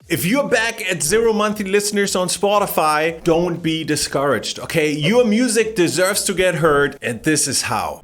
If you're back at 0 monthly listeners on Spotify, don't be discouraged, okay? Your music deserves to get heard, and this is how.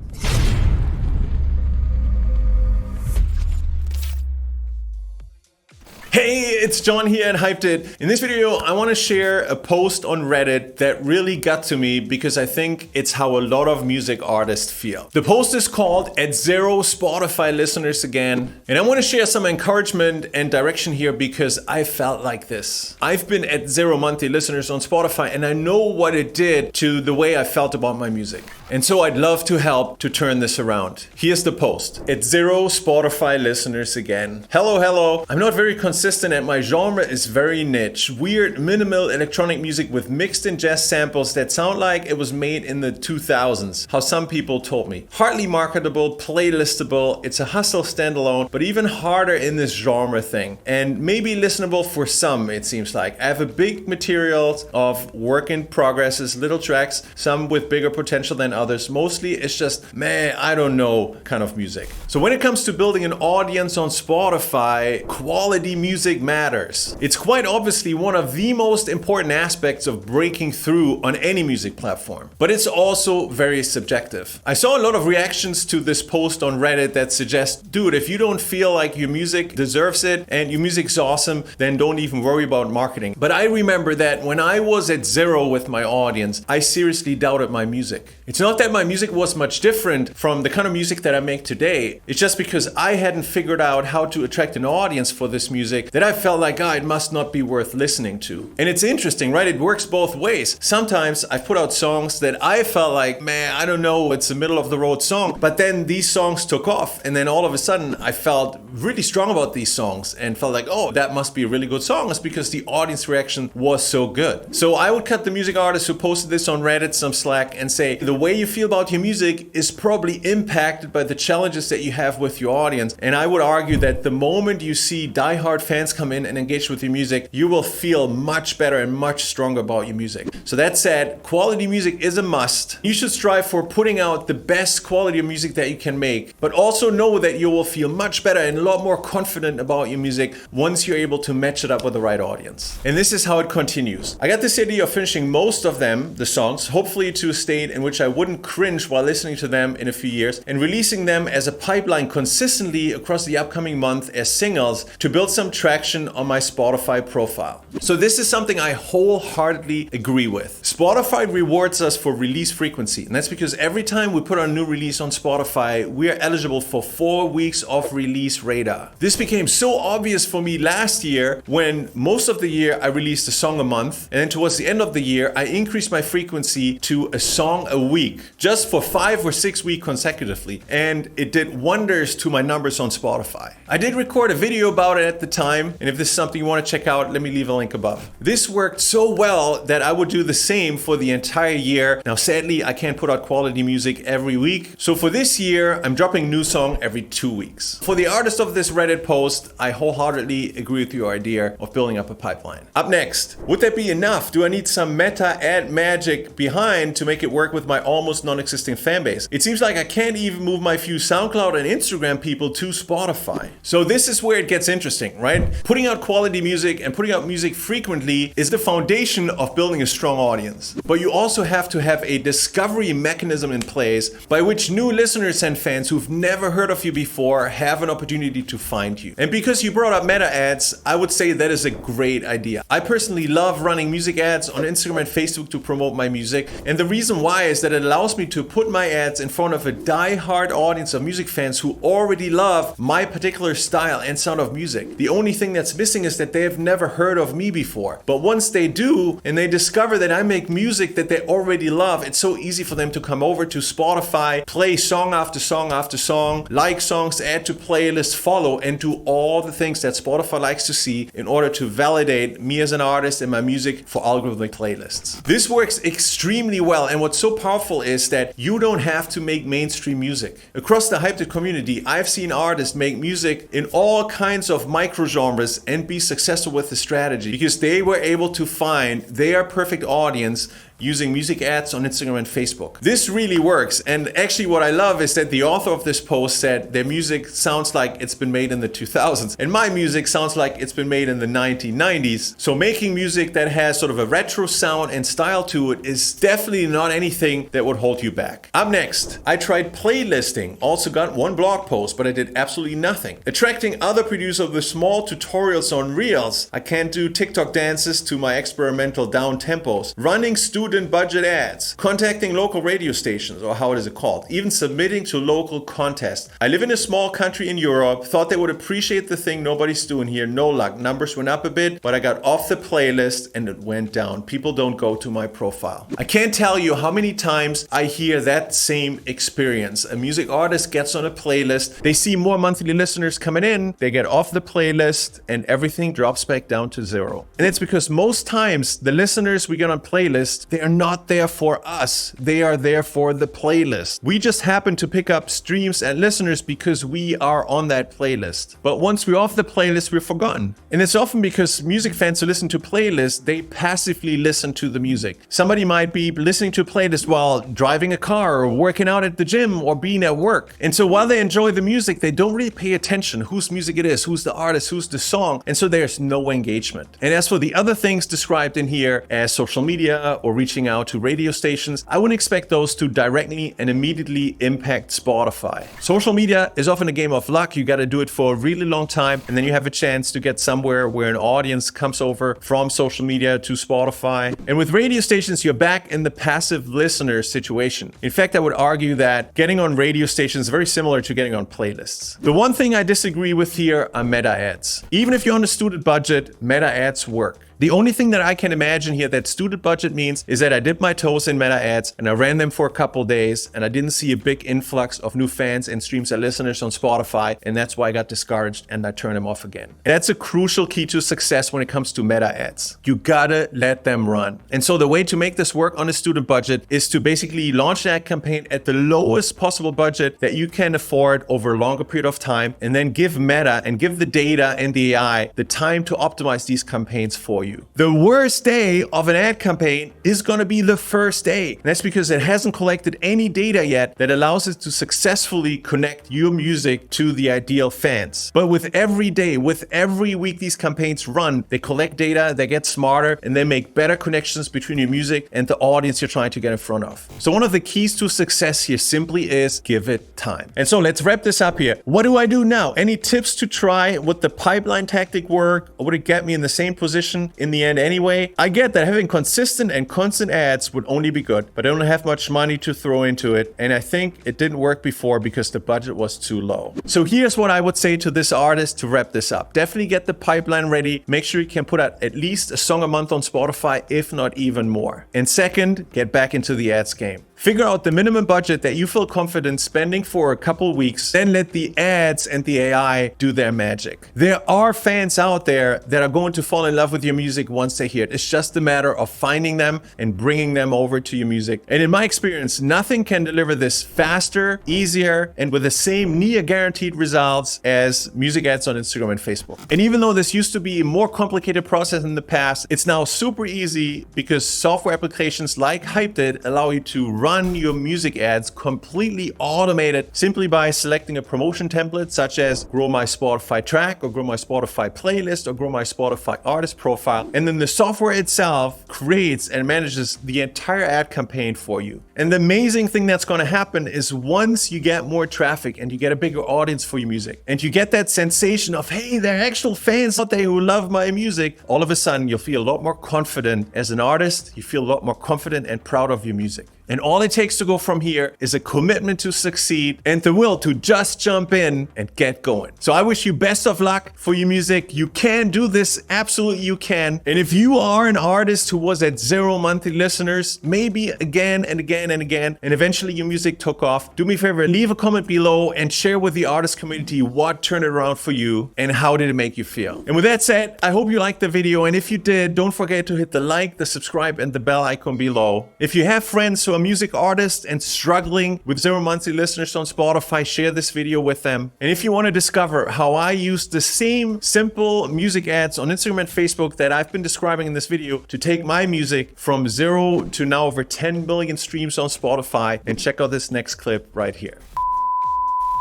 Hey, it's John here at Hyped It. In this video, I want to share a post on Reddit that really got to me because I think it's how a lot of music artists feel. The post is called "At Zero Spotify Listeners Again," and I want to share some encouragement and direction here because I felt like this. I've been at 0 monthly listeners on Spotify and I know what it did to the way I felt about my music. And so I'd love to help to turn this around. Here's the post. "At 0 Spotify listeners again. Hello. I'm not very consistent and my genre is very niche. Weird, minimal electronic music with mixed in jazz samples that sound like it was made in the 2000s, how some people told me. Hardly marketable, playlistable, it's a hustle standalone, but even harder in this genre thing. And maybe listenable for some, it seems like. I have a big material of work in progresses, little tracks, some with bigger potential than others. Mostly it's just, I don't know kind of music. So when it comes to building an audience on Spotify, quality music matters. It's quite obviously one of the most important aspects of breaking through on any music platform. But it's also very subjective. I saw a lot of reactions to this post on Reddit that suggest, dude, if you don't feel like your music deserves it and your music's awesome, then don't even worry about marketing. But I remember that when I was at 0 with my audience, I seriously doubted my music. It's not that my music was much different from the kind of music that I make today. It's just because I hadn't figured out how to attract an audience for this music that I felt like, it must not be worth listening to. And it's interesting, right? It works both ways. Sometimes I put out songs that I felt like, I don't know, it's a middle of the road song. But then these songs took off. And then all of a sudden I felt really strong about these songs and felt like, that must be a really good song. It's because the audience reaction was so good. So I would cut the music artist who posted this on Reddit some slack and say, the way you feel about your music is probably impacted by the challenges that you have with your audience. And I would argue that the moment you see diehard fans come in and engage with your music, you will feel much better and much stronger about your music. So that said, quality music is a must. You should strive for putting out the best quality of music that you can make, but also know that you will feel much better and a lot more confident about your music once you're able to match it up with the right audience. And this is how it continues. I got this idea of finishing most of them, the songs, hopefully to a state in which I wouldn't cringe while listening to them in a few years, and releasing them as a pipeline consistently across the upcoming month as singles to build some traction on my Spotify profile. So this is something I wholeheartedly agree with. Spotify rewards us for release frequency, and that's because every time we put on a new release on Spotify, we are eligible for 4 weeks of release radar. This became so obvious for me last year when most of the year I released a song a month, and then towards the end of the year I increased my frequency to a song a week, just for 5 or 6 weeks consecutively, and it did wonders to my numbers on Spotify. I did record a video about it at the time, and if this is something you want to check out, let me leave a link above. This worked so well that I would do the same for the entire year. Now sadly, I can't put out quality music every week, so for this year, I'm dropping a new song every 2 weeks. For the artist of this Reddit post, I wholeheartedly agree with your idea of building up a pipeline. Up next, would that be enough? Do I need some meta ad magic behind to make it work with my almost non-existent fan base? It seems like I can't even move my few SoundCloud and Instagram people to Spotify. So this is where it gets interesting, right? Putting out quality music and putting out music frequently is the foundation of building a strong audience. But you also have to have a discovery mechanism in place by which new listeners and fans who've never heard of you before have an opportunity to find you. And because you brought up meta ads, I would say that is a great idea. I personally love running music ads on Instagram and Facebook to promote my music. And the reason why is that it allows me to put my ads in front of a die-hard audience of music fans who already love my particular style and sound of music. The only thing that's missing is that they have never heard of me before. But once they do, and they discover that I make music that they already love, it's so easy for them to come over to Spotify, play song after song after song, like songs, add to playlists, follow, and do all the things that Spotify likes to see in order to validate me as an artist and my music for algorithmic playlists. This works extremely well, and what's so powerful is that you don't have to make mainstream music. Across the Hyped It community, I've seen artists make music in all kinds of micro genres and be successful with the strategy because they were able to find their perfect audience using music ads on Instagram and Facebook. This really works. And actually what I love is that the author of this post said their music sounds like it's been made in the 2000s. And my music sounds like it's been made in the 1990s. So making music that has sort of a retro sound and style to it is definitely not anything that would hold you back. Up next, I tried playlisting. Also got one blog post, but I did absolutely nothing. Attracting other producers with small tutorials on Reels. I can't do TikTok dances to my experimental down tempos. Running student budget ads. Contacting local radio stations, or how is it called? Even submitting to local contests. I live in a small country in Europe. Thought they would appreciate the thing nobody's doing here. No luck. Numbers went up a bit, but I got off the playlist and it went down. People don't go to my profile. I can't tell you how many times I hear that same experience. A music artist gets on a playlist, they see more monthly listeners coming in, they get off the playlist, and everything drops back down to zero. And it's because most times the listeners we get on playlists, they are not there for us. They are there for the playlist. We just happen to pick up streams and listeners because we are on that playlist. But once we're off the playlist, we're forgotten. And it's often because music fans who listen to playlists, they passively listen to the music. Somebody might be listening to a playlist while driving a car or working out at the gym or being at work. And so while they enjoy the music, they don't really pay attention whose music it is, who's the artist, who's the song. And so there's no engagement. And as for the other things described in here as social media or reaching out to radio stations, I wouldn't expect those to directly and immediately impact Spotify. Social media is often a game of luck. You got to do it for a really long time, and then you have a chance to get somewhere where an audience comes over from social media to Spotify. And with radio stations, you're back in the passive listener situation. In fact, I would argue that getting on radio stations is very similar to getting on playlists. The one thing I disagree with here are meta ads. Even if you're on a student budget, meta ads work. The only thing that I can imagine here that student budget means is that I dipped my toes in meta ads and I ran them for a couple days and I didn't see a big influx of new fans and streams and listeners on Spotify, and that's why I got discouraged and I turned them off again. And that's a crucial key to success when it comes to meta ads. You gotta let them run. And so the way to make this work on a student budget is to basically launch an ad campaign at the lowest possible budget that you can afford over a longer period of time, and then give Meta and give the data and the AI the time to optimize these campaigns for you. The worst day of an ad campaign is going to be the first day. And that's because it hasn't collected any data yet that allows it to successfully connect your music to the ideal fans. But with every day, with every week these campaigns run, they collect data, they get smarter, and they make better connections between your music and the audience you're trying to get in front of. So one of the keys to success here simply is give it time. And so let's wrap this up here. What do I do now? Any tips to try? Would the pipeline tactic work? Or would it get me in the same position in the end anyway? I get that having consistent and constant ads would only be good, but I don't have much money to throw into it. And I think it didn't work before because the budget was too low. So here's what I would say to this artist to wrap this up. Definitely get the pipeline ready. Make sure you can put out at least a song a month on Spotify, if not even more. And second, get back into the ads game. Figure out the minimum budget that you feel confident spending for a couple weeks, then let the ads and the AI do their magic. There are fans out there that are going to fall in love with your music once they hear it. It's just a matter of finding them and bringing them over to your music. And in my experience, nothing can deliver this faster, easier, and with the same near guaranteed results as music ads on Instagram and Facebook. And even though this used to be a more complicated process in the past, it's now super easy because software applications like Hyped allow you to run your music ads completely automated simply by selecting a promotion template such as Grow My Spotify Track or Grow My Spotify Playlist or Grow My Spotify Artist Profile. And then the software itself creates and manages the entire ad campaign for you. And the amazing thing that's going to happen is once you get more traffic and you get a bigger audience for your music and you get that sensation of, hey, there are actual fans out there who love my music, all of a sudden you'll feel a lot more confident as an artist. You feel a lot more confident and proud of your music. And all it takes to go from here is a commitment to succeed and the will to just jump in and get going. So I wish you best of luck for your music. You can do this. Absolutely you can. And if you are an artist who was at 0 monthly listeners, maybe again and again and again, and eventually your music took off, do me a favor, leave a comment below and share with the artist community what turned it around for you and how did it make you feel. And with that said, I hope you liked the video. And if you did, don't forget to hit the like, the subscribe, and the bell icon below. If you have friends who a music artist and struggling with 0 monthly listeners on Spotify, share this video with them. And if you want to discover how I use the same simple music ads on Instagram and Facebook that I've been describing in this video to take my music from 0 to now over 10 million streams on Spotify, and check out this next clip right here.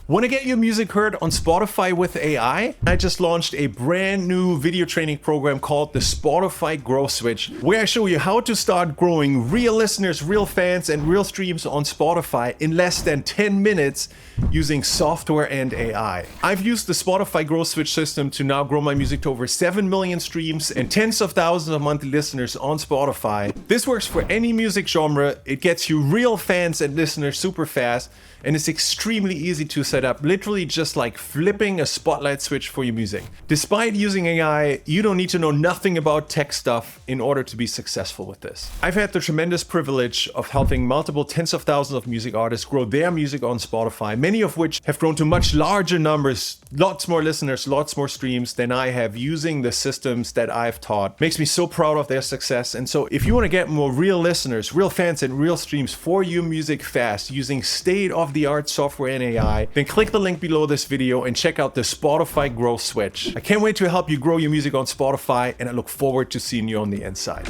Want to get your music heard on Spotify with AI? I just launched a brand new video training program called the Spotify Growth Switch, where I show you how to start growing real listeners, real fans, and real streams on Spotify in less than 10 minutes using software and AI. I've used the Spotify Growth Switch system to now grow my music to over 7 million streams and tens of thousands of monthly listeners on Spotify. This works for any music genre. It gets you real fans and listeners super fast, and it's extremely easy to set up, literally just like flipping a spotlight switch for your music. Despite using AI, you don't need to know nothing about tech stuff in order to be successful with this. I've had the tremendous privilege of helping multiple tens of thousands of music artists grow their music on Spotify, many of which have grown to much larger numbers, lots more listeners, lots more streams than I have using the systems that I've taught. Makes me so proud of their success. And so if you want to get more real listeners, real fans, and real streams for your music fast using state-of-the-art software and AI, then click the link below this video and check out the Spotify Growth Switch. I can't wait to help you grow your music on Spotify, and I look forward to seeing you on the inside.